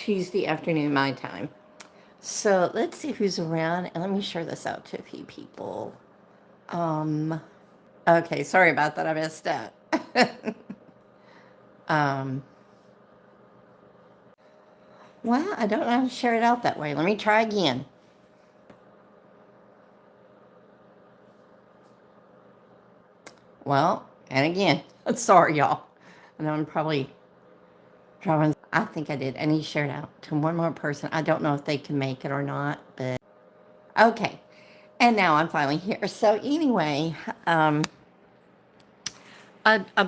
Tuesday afternoon, my time. So let's see who's around, and let me share this out to a few people. Um, okay, sorry about that. I messed up. um, well, I don't know how to share it out that way. Let me try again. Well, and again. Sorry, y'all. I know I'm probably driving. I think I did. I need to share it out to one more person. I don't know if they can make it or not, but okay. And now I'm finally here. So anyway, I've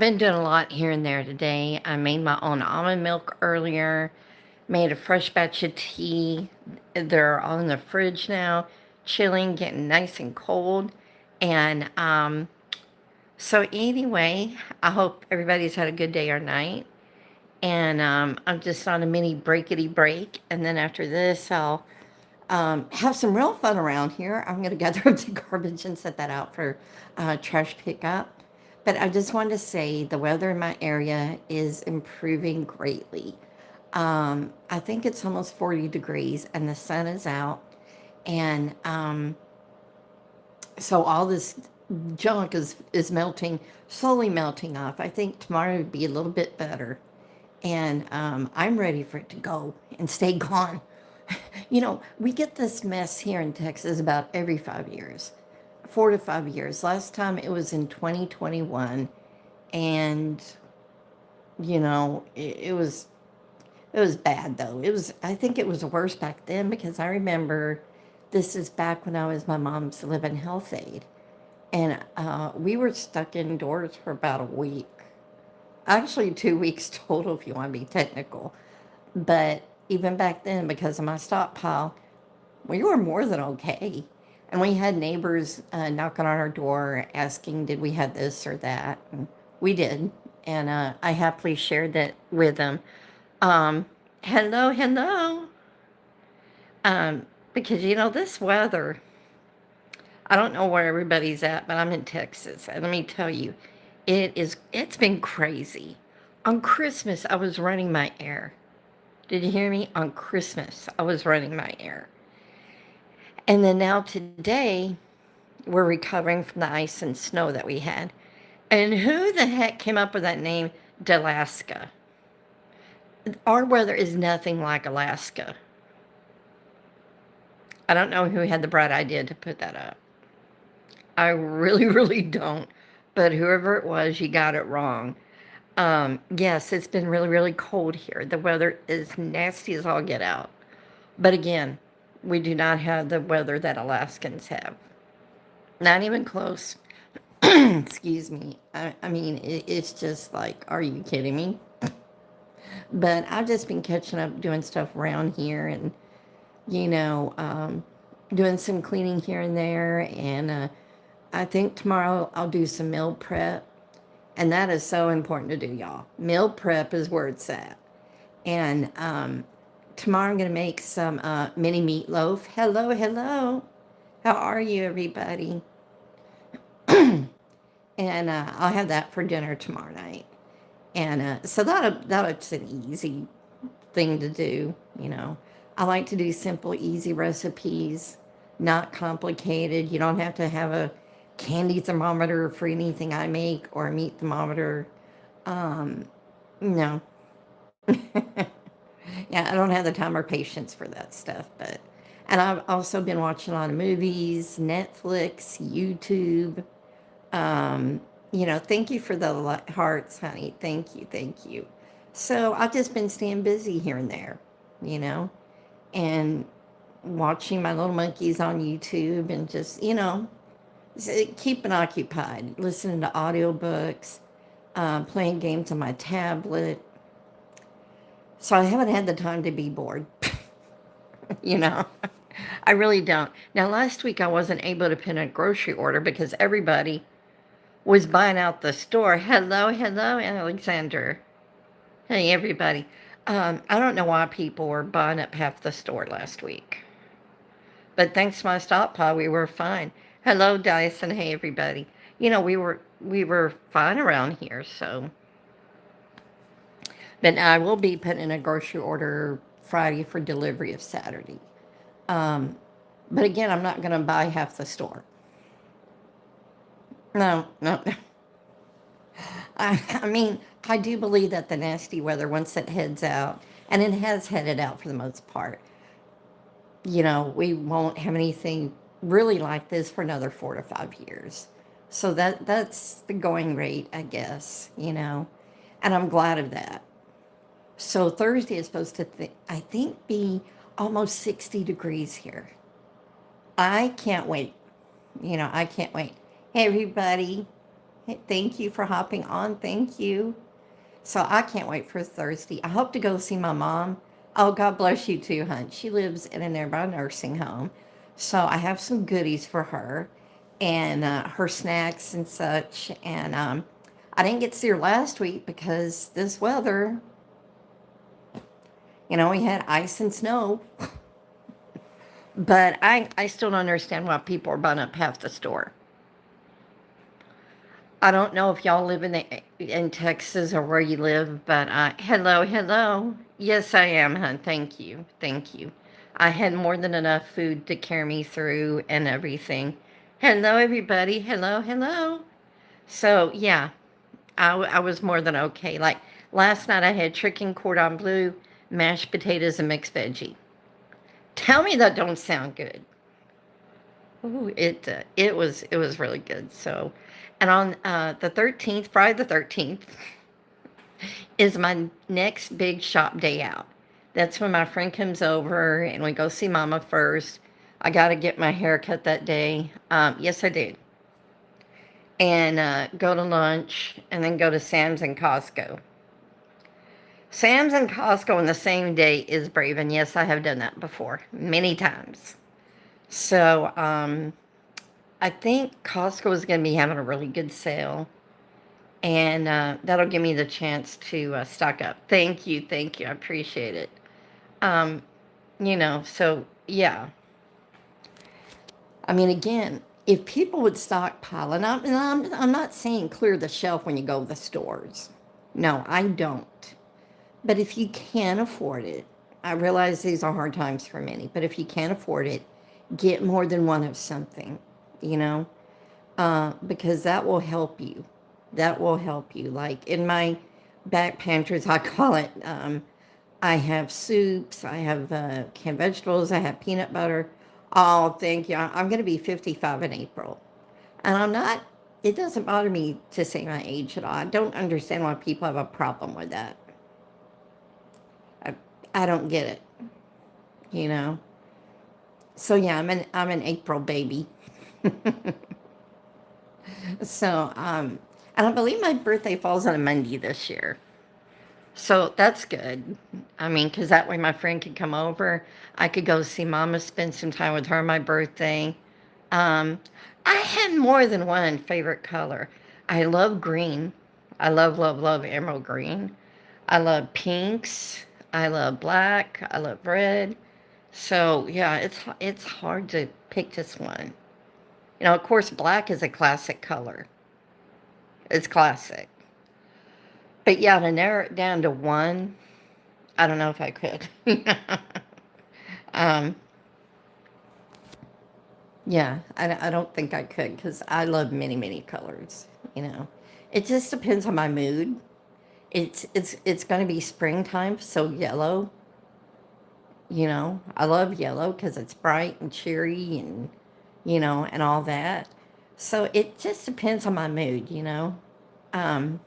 been doing a lot here and there today. I made my own almond milk earlier, made a fresh batch of tea. They're all in the fridge now, chilling, getting nice and cold. And so, anyway, I hope everybody's had a good day or night. And I'm just on a mini breakity break. And then after this, I'll have some real fun around here. I'm going to gather up the garbage and set that out for trash pickup. But I just wanted to say the weather in my area is improving greatly. I think it's almost 40 degrees and the sun is out. And so all this junk is melting, slowly melting off. I think tomorrow would be a little bit better. And I'm ready for it to go and stay gone. You know, we get this mess here in Texas about every 5 years, 4 to 5 years. Last time it was in 2021, and it was bad though. I think it was worse back then because I remember this is back when I was my mom's living health aide, and we were stuck indoors for about a week. Actually, 2 weeks total, if you want to be technical. But even back then, because of my stockpile, we were more than okay. And we had neighbors knocking on our door asking, did we have this or that? And we did. And I happily shared that with them. Um, Hello, hello. Because, this weather, I don't know where everybody's at, but I'm in Texas. And let me tell you, it's been crazy. On Christmas, I was running my air. Did you hear me? On Christmas, I was running my air. And then now today, we're recovering from the ice and snow that we had. And who the heck came up with that name, Dalaska? Our weather is nothing like Alaska. I don't know who had the bright idea to put that up. I really, really don't. But whoever it was, you got it wrong. Yes, it's been really, really cold here. The weather is nasty as all get out. But again, we do not have the weather that Alaskans have. Not even close. Excuse me. I mean, it's just like, are you kidding me? But I've just been catching up doing stuff around here and, you know, doing some cleaning here and there. And I think tomorrow I'll do some meal prep. And that is so important to do, y'all. Meal prep is where it's at. And tomorrow I'm going to make some mini meatloaf. Hello, hello. How are you, everybody? And I'll have that for dinner tomorrow night. And so that's an easy thing to do, you know. I like to do simple, easy recipes, not complicated. You don't have to have a candy thermometer for anything I make or a meat thermometer. No. Yeah, I don't have the time or patience for that stuff. And I've also been watching a lot of movies, Netflix, YouTube. Thank you for the hearts, honey. Thank you, thank you. So I've just been staying busy here and there, you know, and watching my little monkeys on YouTube and just, keeping occupied, listening to audiobooks, playing games on my tablet. So I haven't had the time to be bored, you know. I really don't. Now, last week I wasn't able to put in a grocery order because everybody was buying out the store. Hello, hello, Alexander. Hey, everybody. I don't know why people were buying up half the store last week. But thanks to my stockpile, we were fine. Hello, Dyson. Hey, everybody. We were fine around here, so. But I will be putting in a grocery order Friday for delivery of Saturday. Um, but again, I'm not going to buy half the store. No, no. I mean, I do believe that the nasty weather, once it heads out, and it has headed out for the most part, we won't have anything really like this for another 4 to 5 years. So that's the going rate, I guess. And I'm glad of that. So Thursday is supposed to, I think, be almost 60 degrees here. I can't wait. I can't wait. Hey, everybody. Hey, thank you for hopping on. Thank you. So I can't wait for Thursday. I hope to go see my mom. Oh, God bless you too, hon. She lives in a nearby nursing home. So I have some goodies for her and her snacks and such. And I didn't get to see her last week because this weather, we had ice and snow. But I still don't understand why people are buying up half the store. I don't know if y'all live in Texas or where you live, but hello, hello. Yes, I am, hon. Thank you, thank you. I had more than enough food to carry me through and everything. Hello, everybody. Hello, hello. So yeah, I was more than okay. Like last night, I had chicken cordon bleu, mashed potatoes, and mixed veggie. Tell me that don't sound good. Ooh, it was really good. So, and on the 13th, Friday the 13th, is my next big shop day out. That's when my friend comes over and we go see Mama first. I got to get my hair cut that day. Yes, I did. And go to lunch and then go to Sam's and Costco. Sam's and Costco on the same day is brave, and yes, I have done that before many times. So I think Costco is going to be having a really good sale, and that'll give me the chance to stock up. Thank you, thank you. I appreciate it. Um, so yeah. I mean, again, if people would stockpile, and I'm not saying clear the shelf when you go to the stores. No, I don't. But if you can afford it, I realize these are hard times for many, but if you can't afford it, get more than one of something, you know, because that will help you. That will help you. Like in my back pantries, I call it, I have soups, I have canned vegetables, I have peanut butter. Oh, thank you. I'm going to be 55 in April. And I'm not, it doesn't bother me to say my age at all. I don't understand why people have a problem with that. I, I don't get it, you know? So yeah, I'm an April baby. So, and I believe my birthday falls on a Monday this year. So that's good. I mean, because that way my friend could come over. I could go see Mama, spend some time with her on my birthday. Um, I had more than one favorite color. I love green. I love, love, love emerald green. I love pinks. I love black. I love red. So yeah, it's hard to pick just one. Of course, black is a classic color. It's classic. But yeah, to narrow it down to one, I don't know if I could. um, yeah, I don't think I could because I love many, many colors. You know, it just depends on my mood. It's going to be springtime, so yellow. I love yellow because it's bright and cheery and and all that. So it just depends on my mood. Um,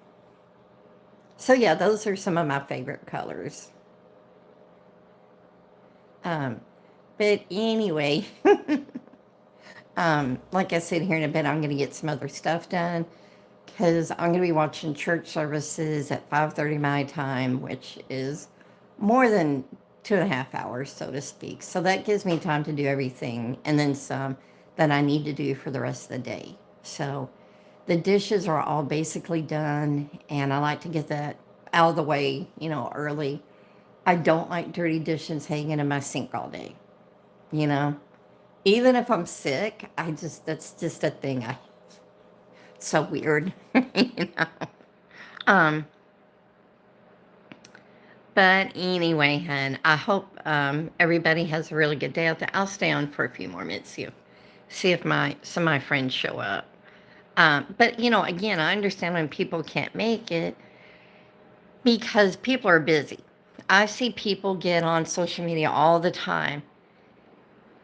so yeah, those are some of my favorite colors. Um, but anyway, like I said, here in a bit, I'm going to get some other stuff done because I'm going to be watching church services at 5:30 my time, which is more than 2.5 hours, so to speak. So that gives me time to do everything and then some that I need to do for the rest of the day. So the dishes are all basically done, and I like to get that out of the way, early. I don't like dirty dishes hanging in my sink all day, you know? Even if I'm sick, that's just a thing. It's so weird, you know? Um, But anyway, hun, I hope everybody has a really good day out there. I'll stay on for a few more minutes, see if some of my friends show up. But again, I understand when people can't make it because people are busy. I see people get on social media all the time,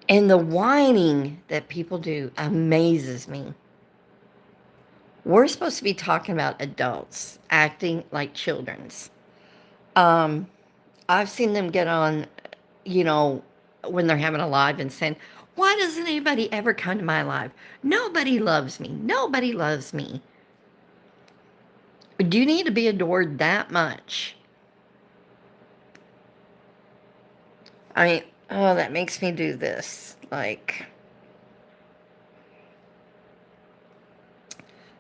and the whining that people do amazes me. We're supposed to be talking about adults acting like children's. Um, I've seen them get on, you know, when they're having a live and saying, "Why doesn't anybody ever come to my live? Nobody loves me. Nobody loves me." Do you need to be adored that much? I mean, oh, that makes me do this. Like,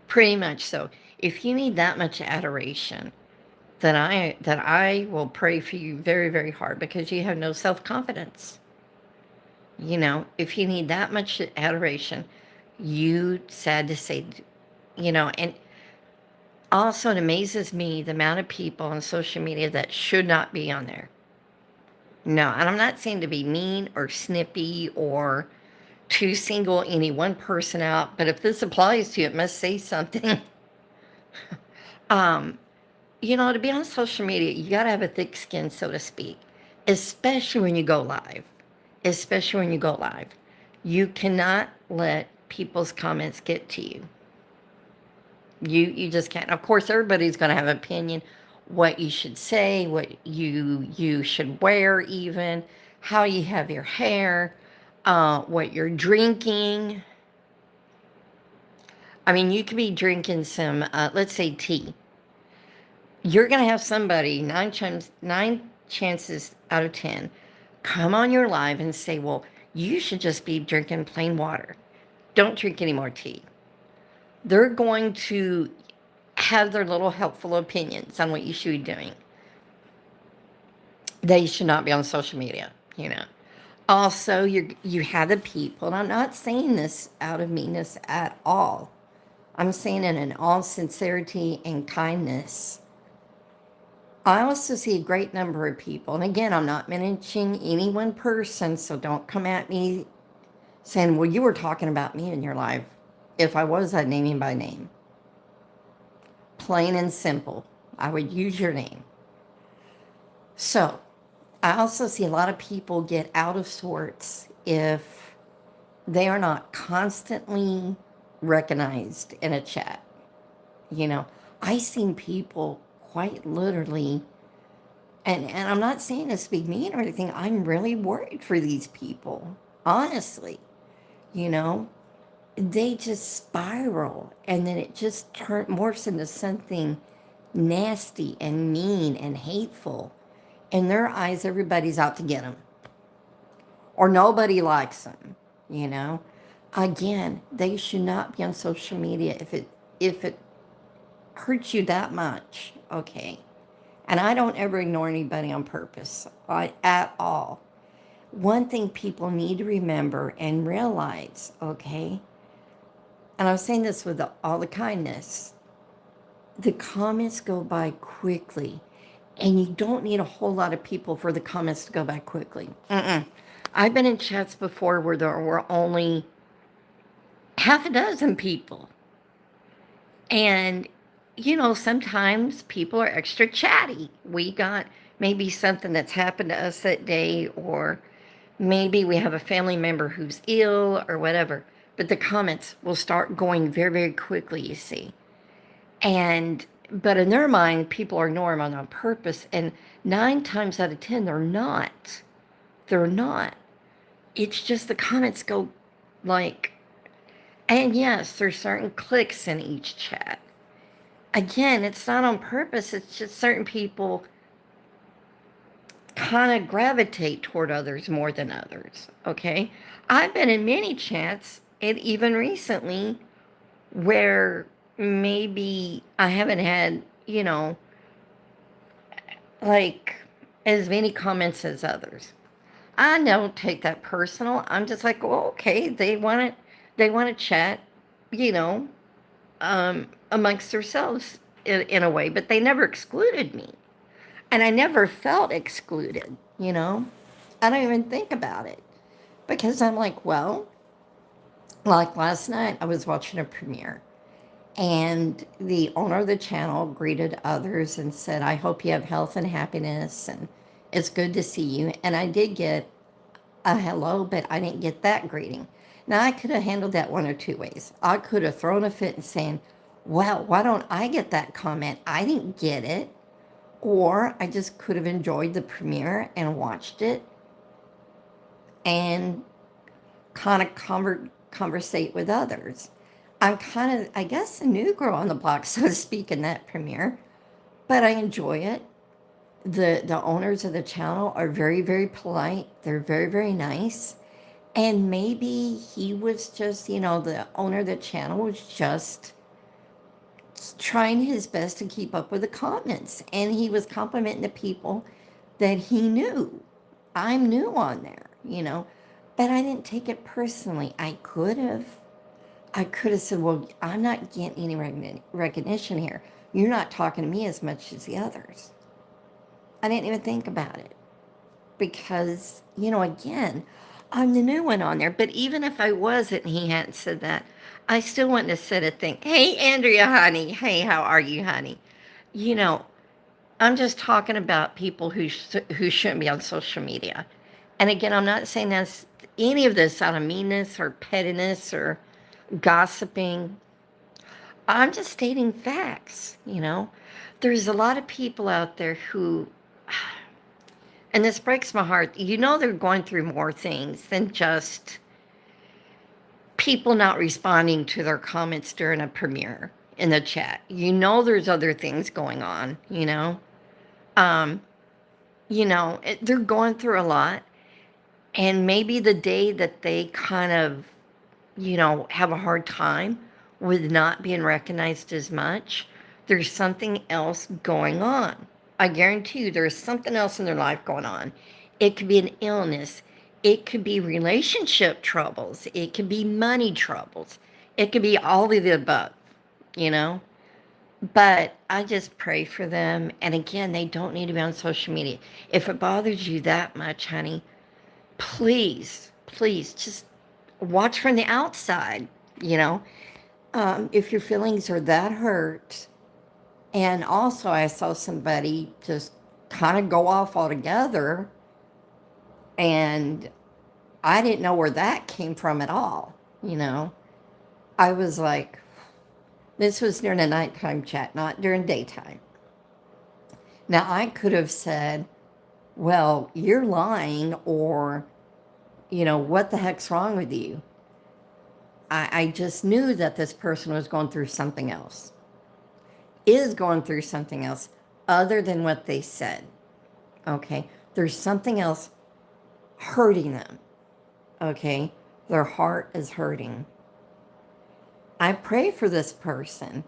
pretty much so. If you need that much adoration, then I will pray for you very, very hard because you have no self-confidence. If you need that much adoration, sad to say, and also it amazes me the amount of people on social media that should not be on there. No, and I'm not saying to be mean or snippy or to single any one person out, but if this applies to you, it must say something. um, to be on social media, you got to have a thick skin, so to speak, especially when you go live. Especially when you go live. You cannot let people's comments get to you. You just can't. Of course, everybody's going to have an opinion what you should say, what you should wear, even how you have your hair, what you're drinking. I mean, you could be drinking some, let's say, tea. You're going to have somebody, nine chances out of 10, come on your live and say, well, you should just be drinking plain water. Don't drink any more tea. They're going to have their little helpful opinions on what you should be doing. They should not be on social media. Also, you have the people, and I'm not saying this out of meanness at all. I'm saying it in all sincerity and kindness. I also see a great number of people, and again, I'm not mentioning any one person, so don't come at me saying, well, you were talking about me in your life. If I was, I'd name you by name. Plain and simple. I would use your name. So, I also see a lot of people get out of sorts if they are not constantly recognized in a chat. I've seen people quite literally, and I'm not saying this to be mean or anything, I'm really worried for these people, honestly. You know, they just spiral and then it just morphs into something nasty and mean and hateful. In their eyes, everybody's out to get them, or nobody likes them. You know, again, they should not be on social media if it hurts you that much. Okay, and I don't ever ignore anybody on purpose, at all. One thing people need to remember and realize, okay, and I'm saying this with all the kindness, the comments go by quickly, and you don't need a whole lot of people for the comments to go by quickly. I've been in chats before where there were only half a dozen people. And, sometimes people are extra chatty. We got maybe something that's happened to us that day, or maybe we have a family member who's ill or whatever. But the comments will start going very, very quickly, you see. But in their mind, people are ignoring them on purpose. And 9 times out of 10, they're not. They're not. It's just the comments go like, and yes, there's certain clicks in each chat. Again, it's not on purpose. It's just certain people kind of gravitate toward others more than others. Okay? I've been in many chats, and even recently, where maybe I haven't had, like as many comments as others. I don't take that personal. I'm just like, well, okay, they want to chat, you know, amongst themselves in a way, but they never excluded me. And I never felt excluded, you know? I don't even think about it because I'm like, well, like last night, I was watching a premiere and the owner of the channel greeted others and said, I hope you have health and happiness and it's good to see you. And I did get a hello, but I didn't get that greeting. Now, I could have handled that one or two ways. I could have thrown a fit and saying, well, why don't I get that comment? I didn't get it. Or I just could have enjoyed the premiere and watched it and kind of conversate with others. I'm kind of, I guess, a new girl on the block, so to speak, in that premiere, but I enjoy it. The owners of the channel are very, very polite. They're very, very nice. And maybe he was just, the owner of the channel was just trying his best to keep up with the comments. And he was complimenting the people that he knew. I'm new on there. But I didn't take it personally. I could have. I could have said, well, I'm not getting any recognition here. You're not talking to me as much as the others. I didn't even think about it because, again, I'm the new one on there. But even if I wasn't and he hadn't said that, I still wouldn't have said a thing. Hey, Andrea, honey. Hey, how are you, honey? You know, I'm just talking about people who shouldn't be on social media. And again, I'm not saying that's any of this out of meanness or pettiness or gossiping. I'm just stating facts. There's a lot of people out there who, and this breaks my heart, they're going through more things than just people not responding to their comments during a premiere in the chat. There's other things going on. Um, they're going through a lot. And maybe the day that they kind of, have a hard time with not being recognized as much, there's something else going on. I guarantee you there's something else in their life going on. It could be an illness. It could be relationship troubles. It could be money troubles. It could be all of the above, you know? But I just pray for them. And again, they don't need to be on social media. If it bothers you that much, honey, please, please just watch from the outside, you know? If your feelings are that hurt. And also, I saw somebody just kind of go off altogether, and I didn't know where that came from at all. I was like, this was during a nighttime chat, not during daytime. Now, I could have said, well, you're lying, or, what the heck's wrong with you? I just knew that this person was going through something else, is going through something else other than what they said. Okay? There's something else hurting them. Okay? Their heart is hurting. I pray for this person,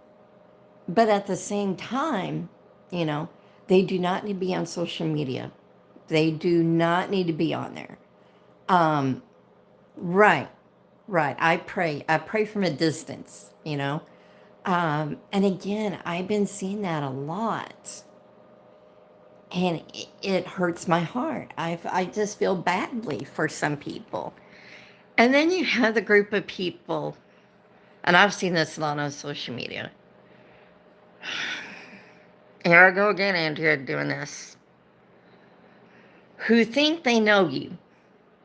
but at the same time, they do not need to be on social media. They do not need to be on there. Right. I pray from a distance. And again, I've been seeing that a lot. And it hurts my heart. I just feel badly for some people. And then you have the group of people, and I've seen this a lot on social media. Here I go again, Andrea, doing this. Who think they know you.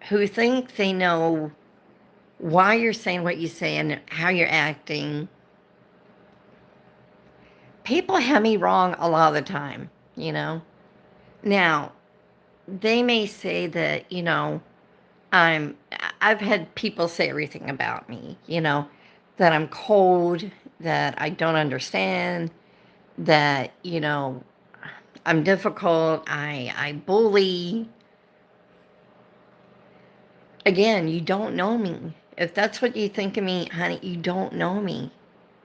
Who think they know why you're saying what you say and how you're acting. People have me wrong a lot of the time. Now, they may say that, I've had people say everything about me, that I'm cold, that I don't understand, that, I'm difficult, I bully. Again, you don't know me. If that's what you think of me, honey, you don't know me.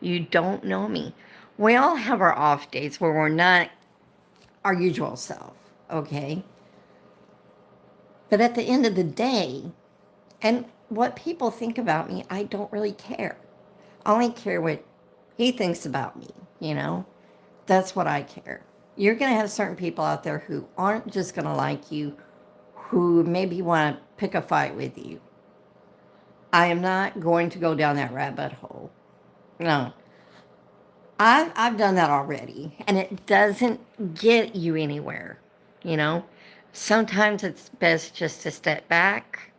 You don't know me. We all have our off days where we're not our usual self, okay? But at the end of the day, and what people think about me, I don't really care. I only care what he thinks about me. That's what I care. You're going to have certain people out there who aren't just going to like you, who maybe want to pick a fight with you. I am not going to go down that rabbit hole. No. I've done that already, and it doesn't get you anywhere, you know? Sometimes it's best just to step back,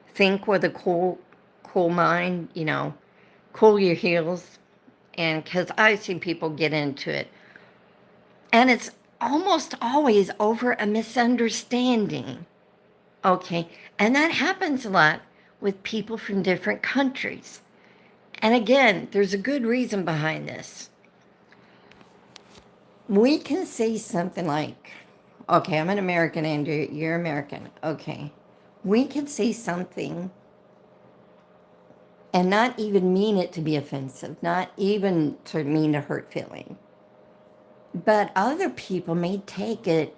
think with a cool mind, cool your heels, and because I've seen people get into it, and it's almost always over a misunderstanding, okay? And that happens a lot with people from different countries. And again, there's a good reason behind this. We can say something like, okay, I'm an American and you're American. Okay. We can say something and not even mean it to be offensive, not even to mean to hurt feeling. But other people may take it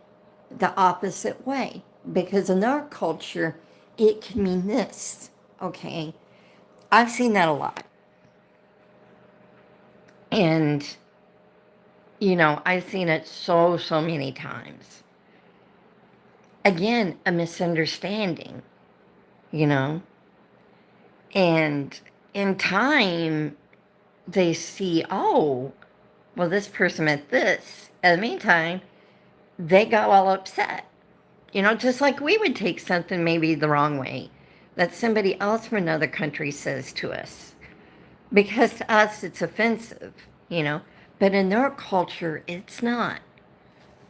the opposite way because in their culture, it can mean this. Okay. I've seen that a lot. And, I've seen it so many times. Again, a misunderstanding, you know? And in time, they see, oh, well, this person meant this. In the meantime, they got all upset. Just like we would take something maybe the wrong way that somebody else from another country says to us. Because to us, it's offensive, But in their culture, it's not,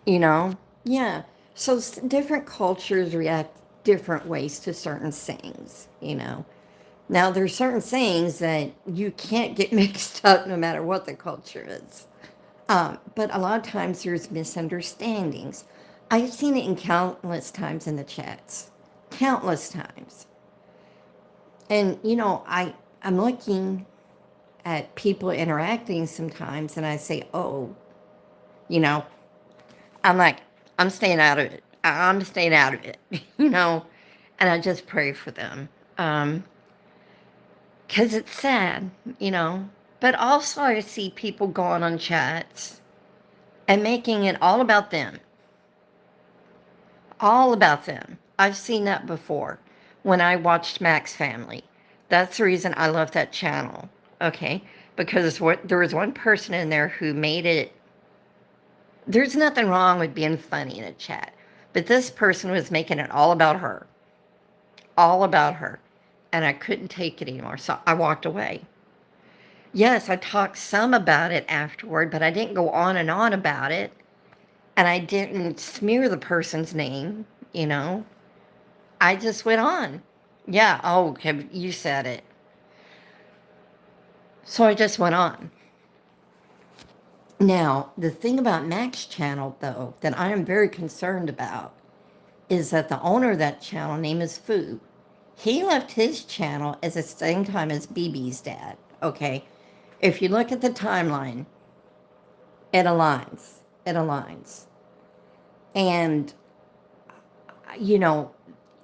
Yeah. So different cultures react different ways to certain sayings. Now, there's certain sayings that you can't get mixed up no matter what the culture is. But a lot of times there's misunderstandings. I've seen it in countless times in the chats. Countless times. And, I'm looking at people interacting sometimes and I say, oh, you know, I'm like, I'm staying out of it. I'm staying out of it, and I just pray for them. Because it's sad. But also, I see people going on chats and making it all about them. All about them. I've seen that before when I watched Max Family. That's the reason I love that channel, okay? Because there was one person in there who made it. There's nothing wrong with being funny in a chat, but this person was making it all about her. All about her. And I couldn't take it anymore, so I walked away. Yes, I talked some about it afterward, but I didn't go on and on about it. And I didn't smear the person's name. I just went on. Yeah, oh, you said it. So I just went on. Now, the thing about Mac's channel, though, that I am very concerned about is that the owner of that channel, name is Fu. He left his channel at the same time as BB's dad, okay? If you look at the timeline, it aligns. It aligns. And,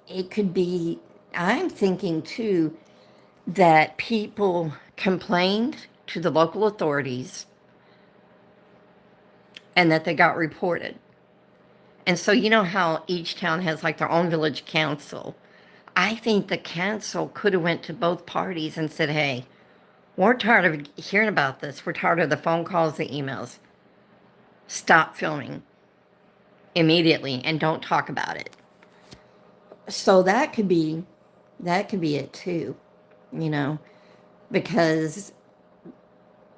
it could be, I'm thinking too, that people complained to the local authorities and that they got reported. And so you know how each town has like their own village council. I think the council could have went to both parties and said, hey, we're tired of hearing about this. We're tired of the phone calls, the emails. Stop filming immediately and don't talk about it. So that could be it too, because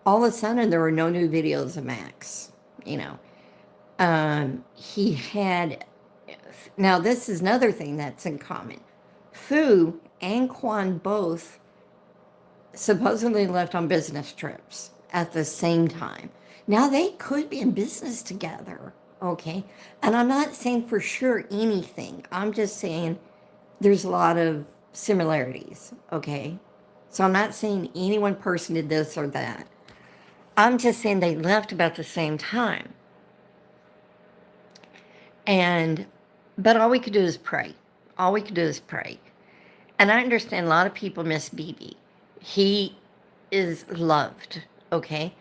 all of a sudden there were no new videos of Max, he had, now this is another thing that's in common. Fu and Quan both supposedly left on business trips at the same time. Now they could be in business together, okay? And I'm not saying for sure anything. I'm just saying there's a lot of similarities, okay? So I'm not saying any one person did this or that. I'm just saying they left about the same time. But all we could do is pray. All we could do is pray. And I understand a lot of people miss BB. He is loved, okay?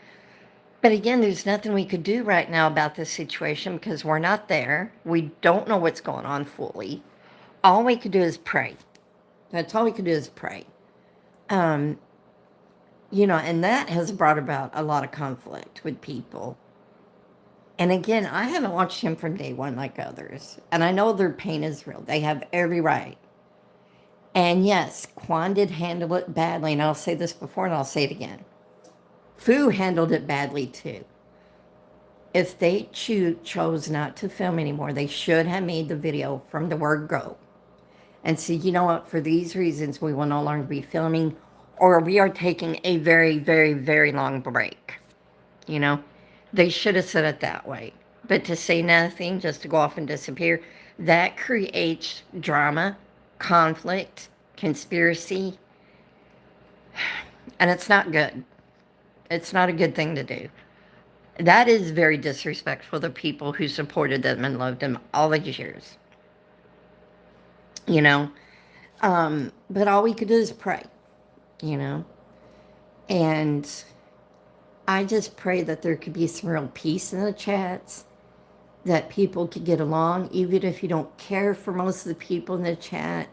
But again, there's nothing we could do right now about this situation because we're not there. We don't know what's going on fully. All we could do is pray. That's all we could do is pray. Um, and that has brought about a lot of conflict with people. And again, I haven't watched him from day one like others. And I know their pain is real. They have every right. And yes, Quan did handle it badly. And I'll say this before and I'll say it again. Fu handled it badly too. If they chose not to film anymore, they should have made the video from the word go. And say, you know what, for these reasons, we will no longer be filming, or we are taking a very, very, very long break. They should have said it that way. But to say nothing, just to go off and disappear, that creates drama, conflict, conspiracy, and it's not good. It's not a good thing to do. That is very disrespectful to people who supported them and loved them all these years. you know. But all we could do is pray, you know. And I just pray that there could be some real peace in the chats, that people could get along, even if you don't care for most of the people in the chat.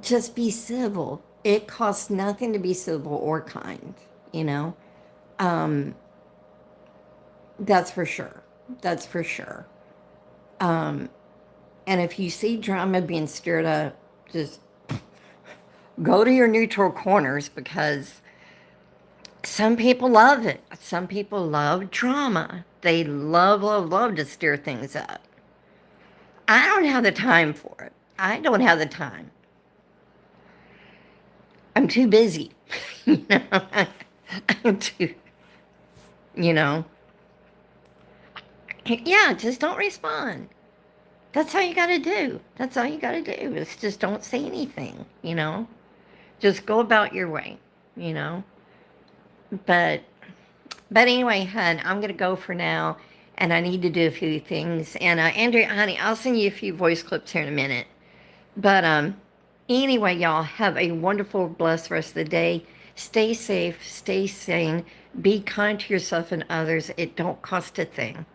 Just be civil. It costs nothing to be civil or kind, you know. Um, that's for sure. That's for sure. Um, and if you see drama being stirred up, just go to your neutral corners, because some people love it. Some people love drama. They love, love, love to stir things up. I don't have the time for it. I don't have the time. I'm too busy. you know, I'm too, you know. Yeah, just don't respond. That's all you got to do. That's all you got to do is just don't say anything, you know. Just go about your way, you know. But anyway, hun, I'm going to go for now, and I need to do a few things. And Andrea, honey, I'll send you a few voice clips here in a minute. But anyway, y'all, have a wonderful, blessed rest of the day. Stay safe, stay sane, be kind to yourself and others. It don't cost a thing.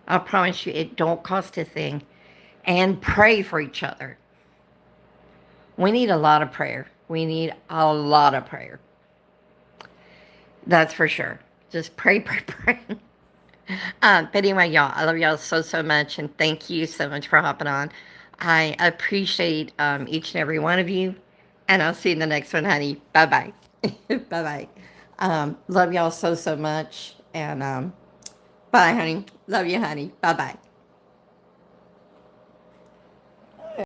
I promise you, it don't cost a thing. And pray for each other. We need a lot of prayer. We need a lot of prayer. That's for sure. Just pray, pray, pray. But anyway, y'all, I love y'all so, so much. And thank you so much for hopping on. I appreciate each and every one of you. And I'll see you in the next one, honey. Bye-bye. Bye-bye. Love y'all so, so much. And bye, honey. Love you, honey. Bye-bye.